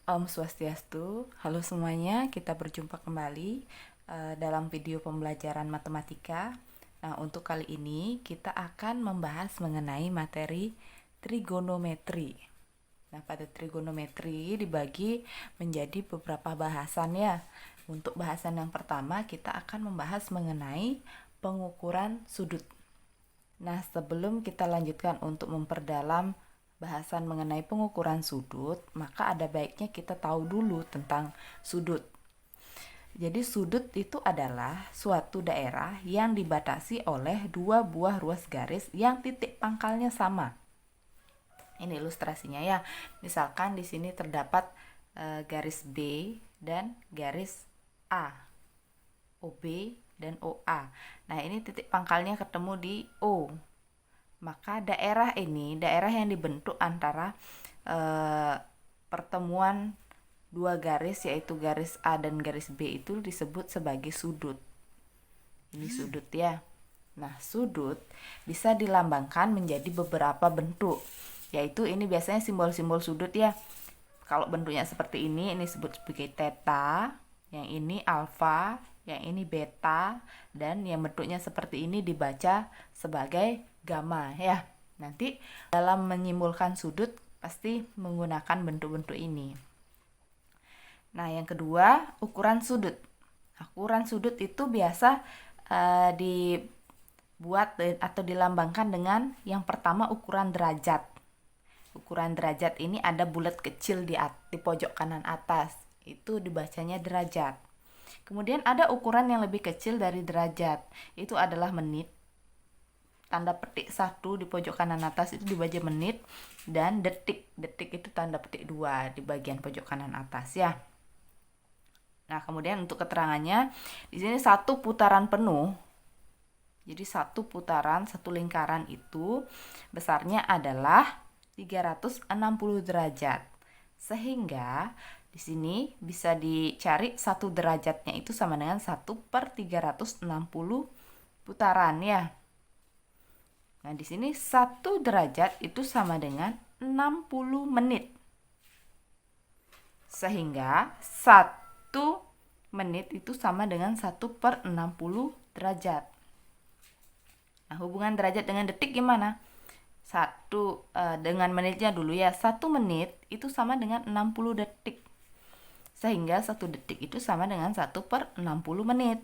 Om Swastiastu, halo semuanya, kita berjumpa kembali dalam video pembelajaran matematika. Nah, untuk kali ini kita akan membahas mengenai materi trigonometri. Nah, pada trigonometri dibagi menjadi beberapa bahasan ya. Untuk bahasan yang pertama kita akan membahas mengenai pengukuran sudut. Nah, sebelum kita lanjutkan untuk memperdalam bahasan mengenai pengukuran sudut, maka ada baiknya kita tahu dulu tentang sudut. Jadi sudut itu adalah suatu daerah yang dibatasi oleh dua buah ruas garis yang titik pangkalnya sama. Ini ilustrasinya ya. Misalkan di sini terdapat garis B dan garis A, OB dan OA. Nah, ini titik pangkalnya ketemu di O. Maka daerah ini, daerah yang dibentuk antara pertemuan dua garis, yaitu garis A dan garis B, itu disebut sebagai sudut. Ini sudut ya. Nah, sudut bisa dilambangkan menjadi beberapa bentuk, yaitu ini biasanya simbol-simbol sudut ya. Kalau bentuknya seperti ini disebut sebagai theta, yang ini alfa, yang ini beta, dan yang bentuknya seperti ini dibaca sebagai gamma ya. Nanti dalam menyimpulkan sudut pasti menggunakan bentuk-bentuk ini. Nah, yang kedua, ukuran sudut. Ukuran sudut itu biasa dibuat atau dilambangkan dengan yang pertama ukuran derajat. Ukuran derajat ini ada bulat kecil di pojok kanan atas. Itu dibacanya derajat. Kemudian ada ukuran yang lebih kecil dari derajat. Itu adalah menit. Tanda petik 1 di pojok kanan atas itu dibaca menit, dan detik. Detik itu tanda petik 2 di bagian pojok kanan atas ya. Nah, kemudian untuk keterangannya di sini satu putaran penuh. Jadi satu putaran, satu lingkaran itu besarnya adalah 360 derajat. Sehingga di sini bisa dicari satu derajatnya itu sama dengan 1/360 putaran ya. Nah, di sini 1 derajat itu sama dengan 60 menit. Sehingga 1 menit itu sama dengan 1/60 derajat. Nah, hubungan derajat dengan detik gimana? Dengan menitnya dulu ya. 1 menit itu sama dengan 60 detik. Sehingga 1 detik itu sama dengan 1/60 menit.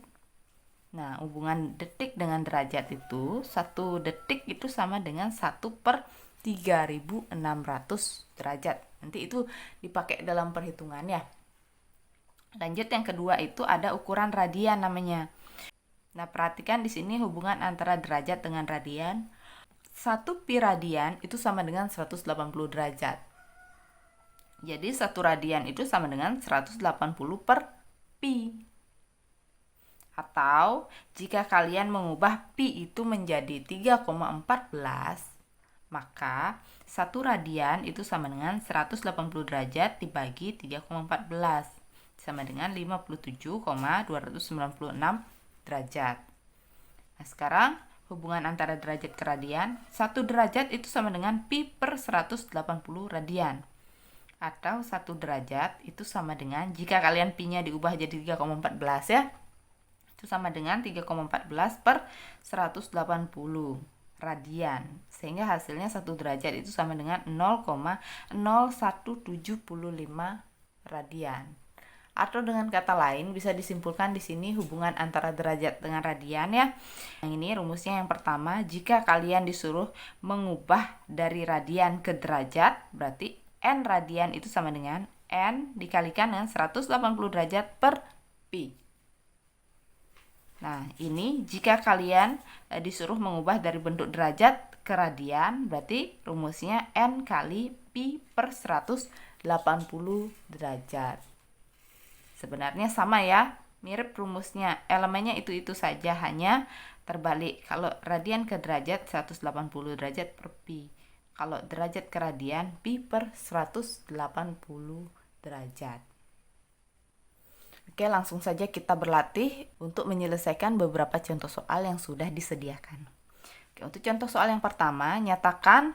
Nah, hubungan detik dengan derajat itu 1 detik itu sama dengan 1/3600 derajat. Nanti itu dipakai dalam perhitungan ya. Lanjut, yang kedua itu ada ukuran radian namanya. Nah, perhatikan di sini hubungan antara derajat dengan radian. 1 pi radian itu sama dengan 180 derajat. Jadi 1 radian itu sama dengan 180 per pi. Atau jika kalian mengubah pi itu menjadi 3,14, maka 1 radian itu sama dengan 180 derajat dibagi 3,14, sama dengan 57,296 derajat. Nah, sekarang hubungan antara derajat ke radian, 1 derajat itu sama dengan pi per 180 radian. Atau 1 derajat itu sama dengan, jika kalian pi-nya diubah jadi 3,14 ya, itu sama dengan 3,14 per 180 radian. Sehingga hasilnya 1 derajat itu sama dengan 0,0175 radian. Atau dengan kata lain bisa disimpulkan di sini hubungan antara derajat dengan radian ya. Yang ini rumusnya yang pertama, jika kalian disuruh mengubah dari radian ke derajat, berarti N radian itu sama dengan N dikalikan dengan 180 derajat per pi. Nah, ini jika kalian disuruh mengubah dari bentuk derajat ke radian, berarti rumusnya N kali pi per 180 derajat. Sebenarnya sama ya, mirip rumusnya, elemennya itu saja, hanya terbalik. Kalau radian ke derajat 180 derajat per pi. Kalau derajat ke radian pi per 180 derajat. Oke, langsung saja kita berlatih untuk menyelesaikan beberapa contoh soal yang sudah disediakan. Oke, untuk contoh soal yang pertama, nyatakan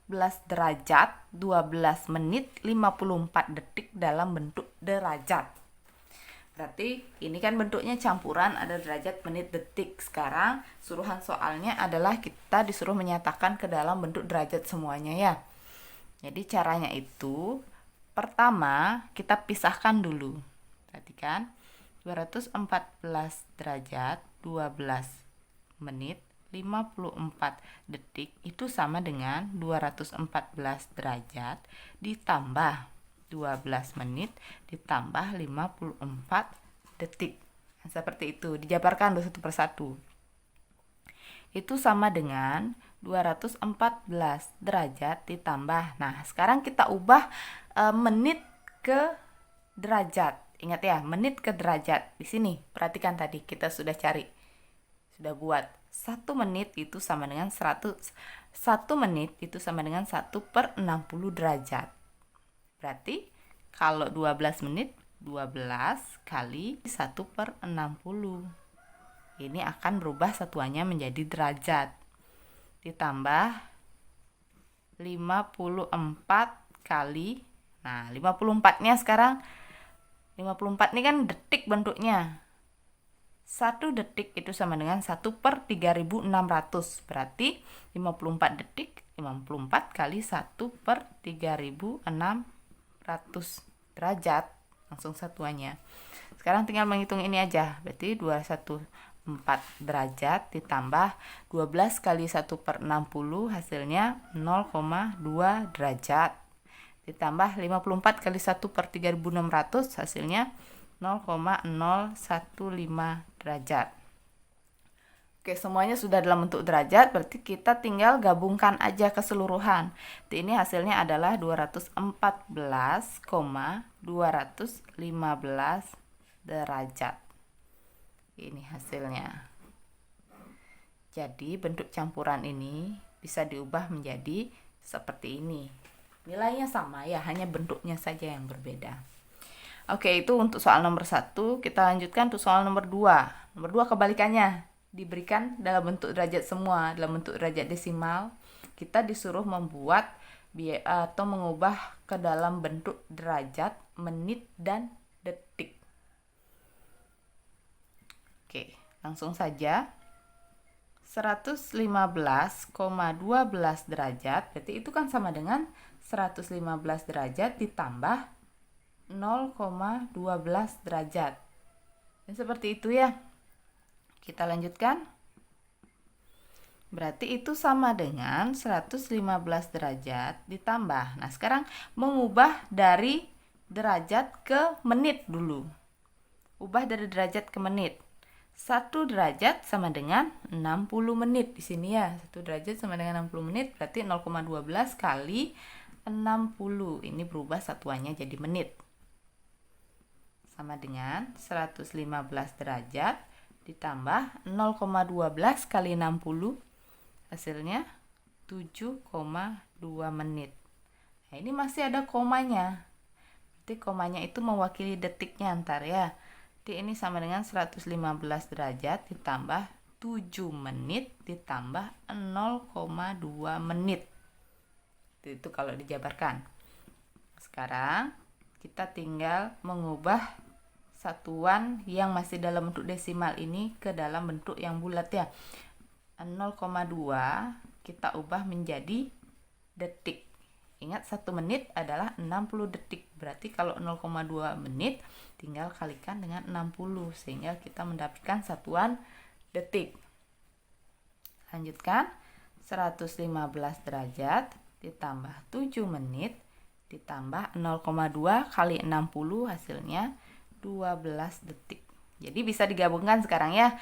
derajat 12 menit 54 detik dalam bentuk derajat. Berarti ini kan bentuknya campuran, ada derajat, menit, detik. Sekarang suruhan soalnya adalah kita disuruh menyatakan ke dalam bentuk derajat semuanya ya. Jadi caranya itu, pertama kita pisahkan dulu. Perhatikan, 214 derajat 12 menit 54 detik itu sama dengan 214 derajat ditambah 12 menit ditambah 54 detik. Seperti itu, dijabarkan dulu satu persatu. Itu sama dengan 214 derajat ditambah. Nah, sekarang kita ubah menit ke derajat. Ingat ya, menit ke derajat. Di sini, perhatikan tadi kita sudah cari. Sudah buat. 1 menit itu sama dengan 100. 1 menit itu sama dengan 1/60 derajat. Berarti kalau 12 menit 12 kali 1/60. Ini akan berubah satuannya menjadi derajat. Ditambah 54 kali. Nah, 54-nya sekarang 54 ini kan detik bentuknya. 1 detik itu sama dengan 1/3600. Berarti 54 detik 54 kali 1/3600 derajat, langsung satuannya. Sekarang tinggal menghitung ini aja. Berarti 214 derajat ditambah 12 kali 1/60 hasilnya 0,2 derajat. Ditambah 54 kali 1/3600 hasilnya 0,015 derajat. Oke, semuanya sudah dalam bentuk derajat, berarti kita tinggal gabungkan aja keseluruhan. Ini hasilnya adalah 214,215 derajat. Ini hasilnya. Jadi bentuk campuran ini bisa diubah menjadi seperti ini. Nilainya sama ya, hanya bentuknya saja yang berbeda. Oke, itu untuk soal nomor 1. Kita lanjutkan untuk soal nomor 2. Nomor 2 kebalikannya. Diberikan dalam bentuk derajat semua, dalam bentuk derajat desimal. Kita disuruh membuat atau mengubah ke dalam bentuk derajat, menit, dan detik. Oke, langsung saja. 115,12 derajat, berarti itu kan sama dengan 115 derajat ditambah 0,12 derajat. Dan seperti itu ya. Kita lanjutkan. Berarti itu sama dengan 115 derajat ditambah. Nah, sekarang mengubah dari derajat ke menit dulu. Ubah dari derajat ke menit. 1 derajat sama dengan 60 menit di sini ya. 1 derajat sama dengan 60 menit, berarti 0,12 kali 60. Ini berubah satuannya jadi menit. Sama dengan 115 derajat ditambah 0,12 kali 60 hasilnya 7,2 menit. Nah, ini masih ada komanya. Berarti komanya itu mewakili detiknya ntar ya. Jadi ini sama dengan 115 derajat ditambah 7 menit ditambah 0,2 menit. Itu kalau dijabarkan. Sekarang kita tinggal mengubah satuan yang masih dalam bentuk desimal ini ke dalam bentuk yang bulat ya. 0,2 kita ubah menjadi detik. Ingat 1 menit adalah 60 detik. Berarti kalau 0,2 menit tinggal kalikan dengan 60 sehingga kita mendapatkan satuan detik. Lanjutkan. 115 derajat ditambah 7 menit ditambah 0,2 kali 60 hasilnya 12 detik. Jadi bisa digabungkan sekarang ya.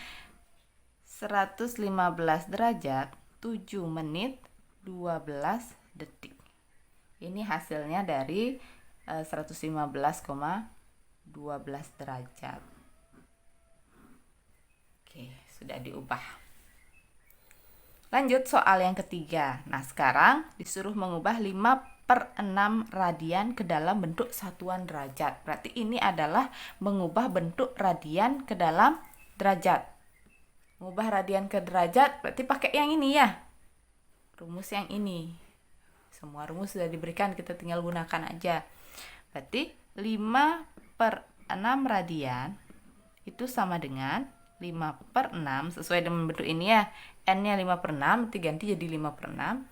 115 derajat 7 menit 12 detik. Ini hasilnya dari 115,12 derajat. Oke, sudah diubah. Lanjut soal yang ketiga. Nah, sekarang disuruh mengubah 5/6 radian ke dalam bentuk satuan derajat. Berarti ini adalah mengubah bentuk radian ke dalam derajat. Mengubah radian ke derajat berarti pakai yang ini ya. Rumus yang ini. Semua rumus sudah diberikan, kita tinggal gunakan aja. Berarti 5/6 radian itu sama dengan 5/6, sesuai dengan bentuk ini ya. N-nya 5/6, diganti jadi 5/6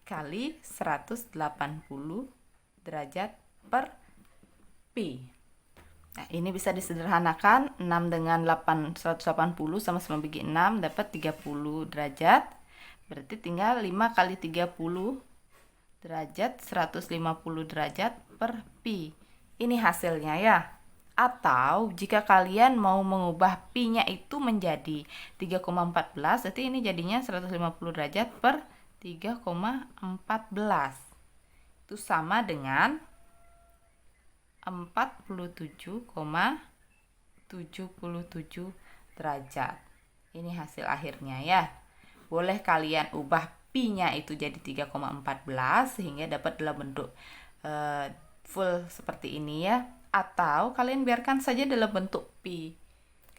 kali 180 derajat per pi. Nah, ini bisa disederhanakan. 6 dengan 8, 180 sama-sama bagi 6, dapat 30 derajat. Berarti tinggal 5 kali 30 derajat, 150 derajat per pi. Ini hasilnya ya. Atau jika kalian mau mengubah pi-nya itu menjadi 3,14, berarti ini jadinya 150 derajat per 3,14. Itu sama dengan 47,77 derajat. Ini hasil akhirnya ya. Boleh kalian ubah pi-nya itu jadi 3,14 sehingga dapat dalam bentuk full seperti ini ya. Atau kalian biarkan saja dalam bentuk pi.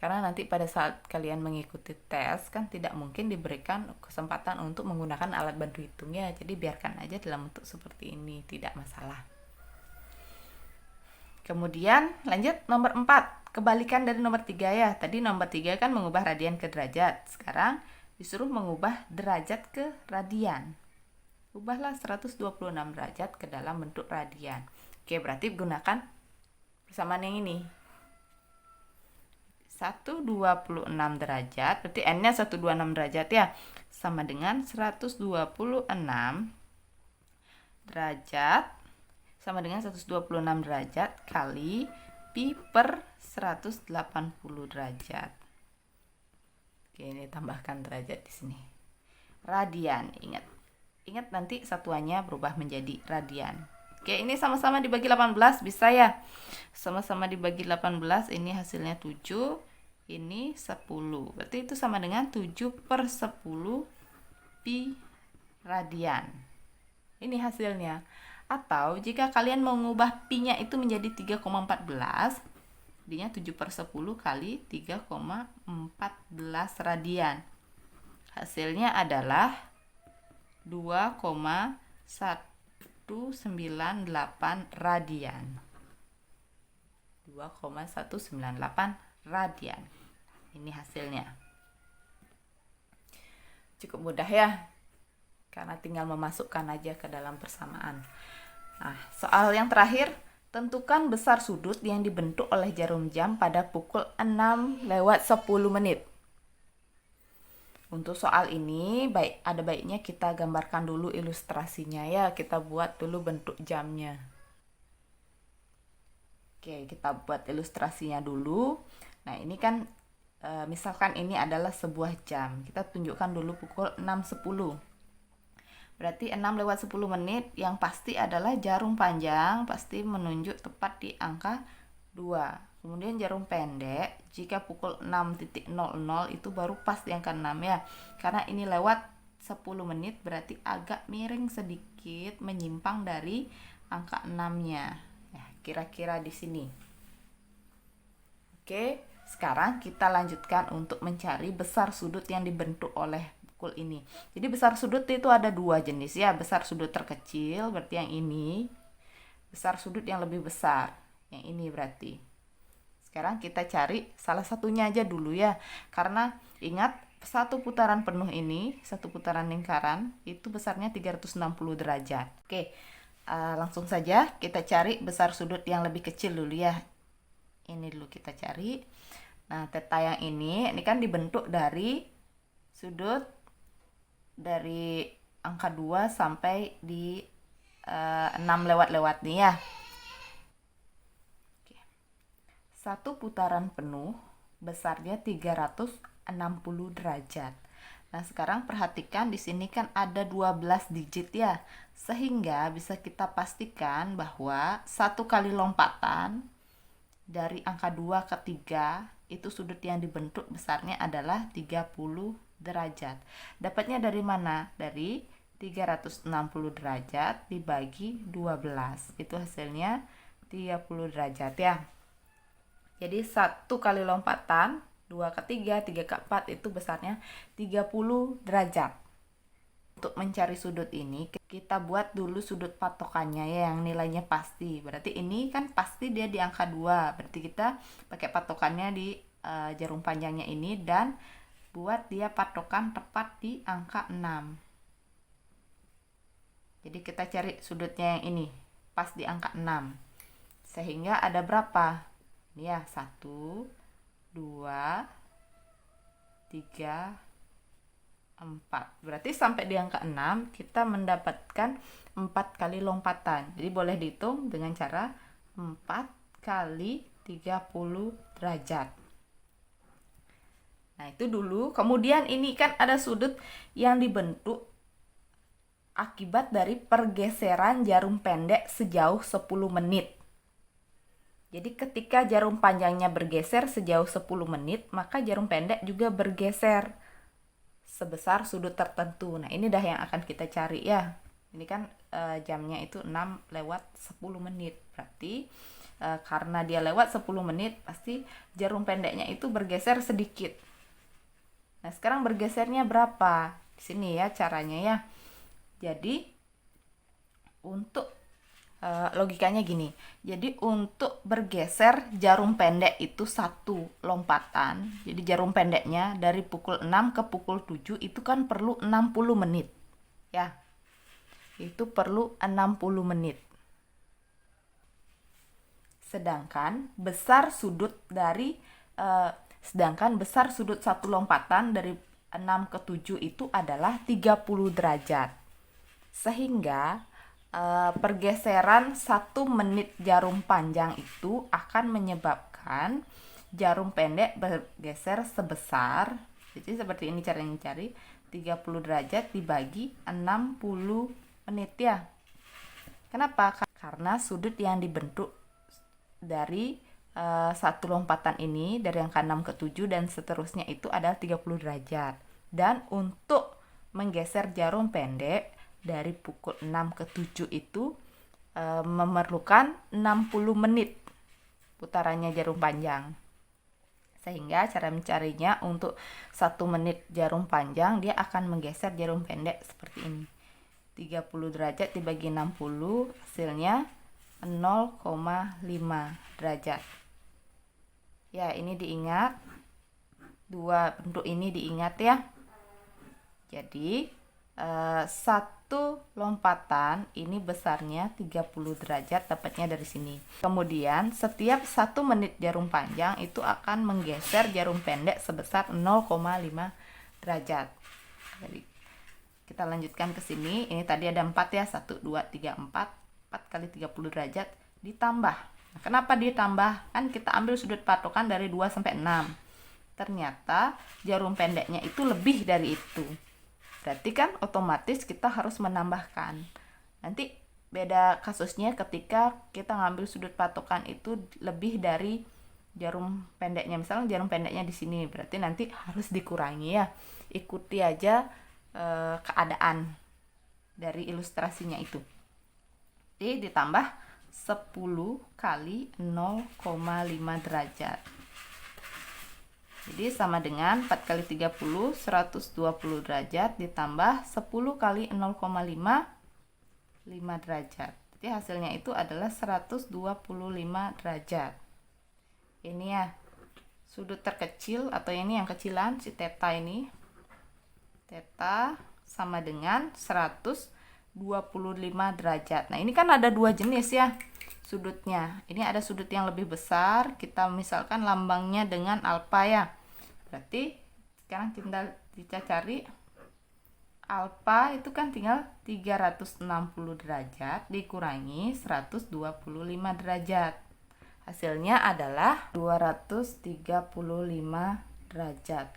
Karena nanti pada saat kalian mengikuti tes kan tidak mungkin diberikan kesempatan untuk menggunakan alat bantu hitungnya. Jadi biarkan aja dalam bentuk seperti ini, tidak masalah. Kemudian lanjut nomor 4, kebalikan dari nomor 3 ya. Tadi nomor 3 kan mengubah radian ke derajat. Sekarang disuruh mengubah derajat ke radian. Ubahlah 126 derajat ke dalam bentuk radian. Oke, berarti gunakan persamaan yang ini. 126 derajat, berarti N-nya 126 derajat ya. Sama dengan 126 derajat sama dengan 126 derajat kali pi per 180 derajat. Oke, ini tambahkan derajat di sini. Radian, ingat. Ingat nanti satuannya berubah menjadi radian. Oke, ini sama-sama dibagi 18 bisa ya. Sama-sama dibagi 18, ini hasilnya 7, ini 10. Berarti itu sama dengan 7/10 pi radian. Ini hasilnya. Atau jika kalian mau mengubah pi-nya itu menjadi 3,14, jadinya 7/10 kali 3,14 radian. Hasilnya adalah 2,198 radian. 2,198 radian. Ini hasilnya. Cukup mudah ya. Karena tinggal memasukkan aja ke dalam persamaan. Nah, soal yang terakhir, tentukan besar sudut yang dibentuk oleh jarum jam pada pukul 6:10 menit. Untuk soal ini, ada baiknya kita gambarkan dulu ilustrasinya ya. Kita buat dulu bentuk jamnya. Oke, kita buat ilustrasinya dulu. Nah, ini kan misalkan ini adalah sebuah jam. Kita tunjukkan dulu pukul 6:10. Berarti 6:10 menit yang pasti adalah jarum panjang pasti menunjuk tepat di angka 2. Kemudian jarum pendek jika pukul 6.00 itu baru pas di angka 6 ya. Karena ini lewat 10 menit berarti agak miring sedikit menyimpang dari angka 6-nya. Ya, kira-kira di sini. Oke, sekarang kita lanjutkan untuk mencari besar sudut yang dibentuk oleh ini. Jadi besar sudut itu ada 2 jenis ya. Besar sudut terkecil berarti yang ini. Besar sudut yang lebih besar yang ini berarti. Sekarang kita cari salah satunya aja dulu ya. Karena ingat satu putaran penuh ini, satu putaran lingkaran itu besarnya 360 derajat. Oke, langsung saja kita cari besar sudut yang lebih kecil dulu ya. Ini dulu kita cari. Nah, theta yang ini kan dibentuk dari sudut dari angka 2 sampai di 6 lewat-lewat nih ya. Oke. Satu putaran penuh besarnya 360 derajat. Nah, sekarang perhatikan di sini kan ada 12 digit ya. Sehingga bisa kita pastikan bahwa satu kali lompatan dari angka 2 ke 3 itu sudut yang dibentuk besarnya adalah 30 derajat. Dapatnya dari mana? Dari 360 derajat dibagi 12. Itu hasilnya 30 derajat ya. Jadi satu kali lompatan 2 ke 3, 3 ke 4 itu besarnya 30 derajat. untuk mencari sudut ini kita buat dulu sudut patokannya ya, yang nilainya pasti. Berarti ini kan pasti dia di angka 2. Berarti kita pakai patokannya di jarum panjangnya ini dan buat dia patokan tepat di angka 6. Jadi kita cari sudutnya yang ini pas di angka 6. Sehingga ada berapa? Ini ya, 1, 2, 3, 4. Berarti sampai di angka 6 kita mendapatkan 4 kali lompatan. Jadi boleh dihitung dengan cara 4 kali 30 derajat. Nah, itu dulu. Kemudian ini kan ada sudut yang dibentuk akibat dari pergeseran jarum pendek sejauh 10 menit. Jadi ketika jarum panjangnya bergeser sejauh 10 menit, maka jarum pendek juga bergeser sebesar sudut tertentu. Nah, ini dah yang akan kita cari ya. Ini kan jamnya itu 6:10 menit. Berarti karena dia lewat 10 menit, pasti jarum pendeknya itu bergeser sedikit. Nah, sekarang bergesernya berapa? Di sini ya caranya ya. Jadi untuk logikanya gini. Jadi untuk bergeser jarum pendek itu 1 lompatan. Jadi jarum pendeknya dari pukul 6 ke pukul 7 itu kan perlu 60 menit. Ya. Itu perlu 60 menit. Sedangkan besar sudut satu lompatan dari 6 ke 7 itu adalah 30 derajat. Sehingga pergeseran 1 menit jarum panjang itu akan menyebabkan jarum pendek bergeser sebesar, jadi seperti ini caranya cari, 30 derajat dibagi 60 menit ya. Kenapa? Karena sudut yang dibentuk dari 1 lompatan ini dari angka 6 ke 7 dan seterusnya itu adalah 30 derajat. Dan untuk menggeser jarum pendek dari pukul 6 ke 7 itu memerlukan 60 menit putarannya jarum panjang. Sehingga cara mencarinya untuk 1 menit jarum panjang dia akan menggeser jarum pendek seperti ini. 30 derajat dibagi 60 hasilnya 0,5 derajat. Ya, ini diingat. Dua bentuk ini diingat ya. Jadi 1 lompatan ini besarnya 30 derajat, dapatnya dari sini. Kemudian setiap 1 menit jarum panjang itu akan menggeser jarum pendek sebesar 0,5 derajat. Jadi kita lanjutkan ke sini. Ini tadi ada 4 ya, 1, 2, 3, 4. 4 kali 30 derajat ditambah. Nah, kenapa ditambah? Kan kita ambil sudut patokan dari 2 sampai 6. Ternyata jarum pendeknya itu lebih dari itu. Berarti kan otomatis kita harus menambahkan. Nanti beda kasusnya ketika kita ngambil sudut patokan itu lebih dari jarum pendeknya. Misalnya jarum pendeknya di sini, berarti nanti harus dikurangi ya. Ikuti aja keadaan dari ilustrasinya itu. Jadi ditambah 10 kali 0,5 derajat. Jadi sama dengan 4 kali 30, 120 derajat ditambah 10 kali 0,5, 5 derajat. Jadi hasilnya itu adalah 125 derajat. Ini ya, sudut terkecil atau ini yang kecilan, si theta ini. Theta sama dengan 125 derajat. Nah, ini kan ada 2 jenis ya sudutnya. Ini ada sudut yang lebih besar, kita misalkan lambangnya dengan alfa ya. Berarti sekarang kita cari alfa itu kan tinggal 360 derajat dikurangi 125 derajat. Hasilnya adalah 235 derajat.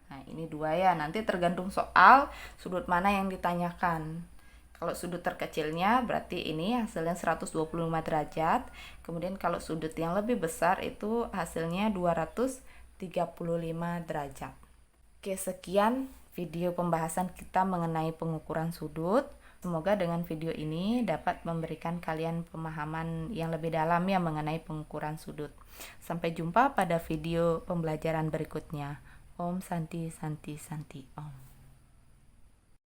Nah, ini 2 ya. Nanti tergantung soal sudut mana yang ditanyakan. Kalau sudut terkecilnya berarti ini hasilnya 125 derajat. Kemudian kalau sudut yang lebih besar itu hasilnya 235 derajat. Oke, sekian video pembahasan kita mengenai pengukuran sudut. Semoga dengan video ini dapat memberikan kalian pemahaman yang lebih dalam ya mengenai pengukuran sudut. Sampai jumpa pada video pembelajaran berikutnya. Om Santi Santi Santi Om.